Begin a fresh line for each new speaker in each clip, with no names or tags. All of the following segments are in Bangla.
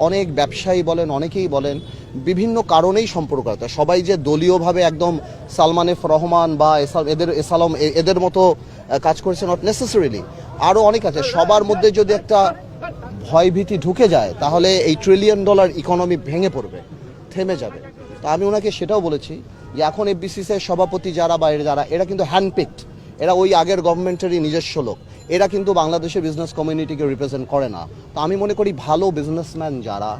অনেক ব্যবসায়ী বলেন, অনেকেই বলেন বিভিন্ন কারণেই সম্পর্ক আছে। সবাই যে দলীয়ভাবে একদম সালমান এফ রহমান বা এসালম এদের মতো কাজ করেছে নট নেসেসারিলি, আরও অনেক আছে। সবার মধ্যে যদি একটা ভয়ভীতি ঢুকে যায় তাহলে এই $1 ট্রিলিয়ন ইকোনমি ভেঙে পড়বে, থেমে যাবে। তো আমি ওনাকে সেটাও বলেছি যে এখন এফবিসিসিআই সভাপতি যারা বা এরা কিন্তু হ্যান্ডপিকড, এরা ওই আগের গভর্নমেন্টেরই নিজস্ব লোক, এরা কিন্তু বাংলাদেশের বিজনেস কমিউনিটিকে রিপ্রেজেন্ট করে না। তো আমি মনে করি ভালো বিজনেসম্যান যারা,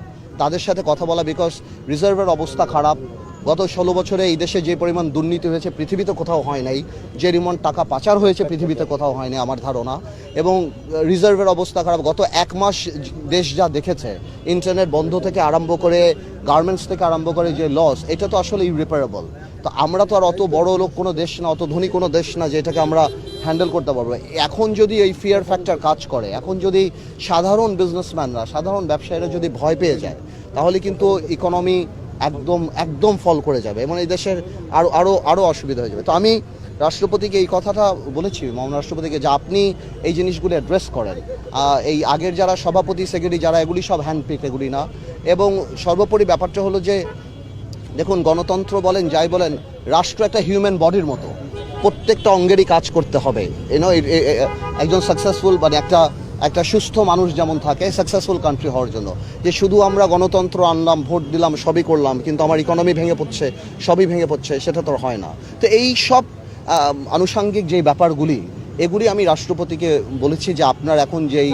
তাদের সাথে কথা বলা, বিকজ রিজার্ভের অবস্থা খারাপ। গত 16 বছরে এই দেশে যে পরিমাণ দুর্নীতি হয়েছে পৃথিবীতে কোথাও হয় নাই, যে পরিমাণ টাকা পাচার হয়েছে পৃথিবীতে কোথাও হয়নি আমার ধারণা, এবং রিজার্ভের অবস্থা খারাপ। গত 1 মাস দেশ যা দেখেছে, ইন্টারনেট বন্ধ থেকে আরম্ভ করে গার্মেন্টস থেকে আরম্ভ করে যে লস, এটা তো আসলে ইরিপারেবল। তো আমরা তো আর অত বড় লোক কোনো দেশ না, অত ধনী কোনো দেশ না যে এটাকে আমরা হ্যান্ডেল করতে পারবো। এখন যদি এই ফিয়ার ফ্যাক্টর কাজ করে, এখন যদি সাধারণ বিজনেসম্যানরা, সাধারণ ব্যবসায়ীরা যদি ভয় পেয়ে যায়, তাহলে কিন্তু ইকোনমি একদম ফল করে যাবে এবং এই দেশের আরও অসুবিধা হয়ে যাবে। তো আমি রাষ্ট্রপতিকে এই কথাটা বলেছি, মহামান্য রাষ্ট্রপতিকে, যে আপনি এই জিনিসগুলো অ্যাড্রেস করেন। এই আগের যারা সভাপতি সেক্রেটারি যারা, এগুলি সব হ্যান্ডপিক, এগুলি না। এবং সর্বোপরি ব্যাপারটা হলো যে দেখুন, গণতন্ত্র বলেন যাই বলেন, রাষ্ট্র একটা হিউম্যান বডির মতো, প্রত্যেকটা অঙ্গেরই কাজ করতে হবে। একজন সাকসেসফুল মানে একটা সুস্থ মানুষ যেমন থাকে সাকসেসফুল কান্ট্রি হওয়ার জন্য, যে শুধু আমরা গণতন্ত্র আনলাম, ভোট দিলাম, সবই করলাম, কিন্তু আমার ইকোনমি ভেঙে পড়ছে, সবই ভেঙে পড়ছে, সেটা তো হয় না। তো এই সব আনুষাঙ্গিক যেই ব্যাপারগুলি, এগুলি আমি রাষ্ট্রপতিকে বলেছি যে আপনার এখন যেই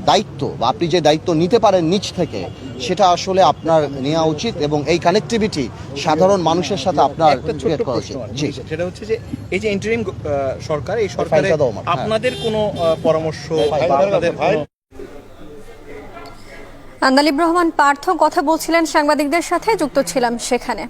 দায়িত্ব বা আপনি যে দায়িত্ব নিতে পারেন নিজ থেকে, সেটা আসলে আপনার নেওয়া উচিত এবং এই কানেক্টিভিটি সাধারণ মানুষের সাথে আপনার ক্রিয়েট করা উচিত। জি,
সেটা হচ্ছে যে এই যে ইন্টারিম সরকার, এই সরকারে আপনাদের কোনো পরামর্শ বা আপনাদের
আন্দালিব রহমান পার্থ কথা বলছিলেন, সাংবাদিকদের সাথে যুক্ত ছিলাম সেখানে।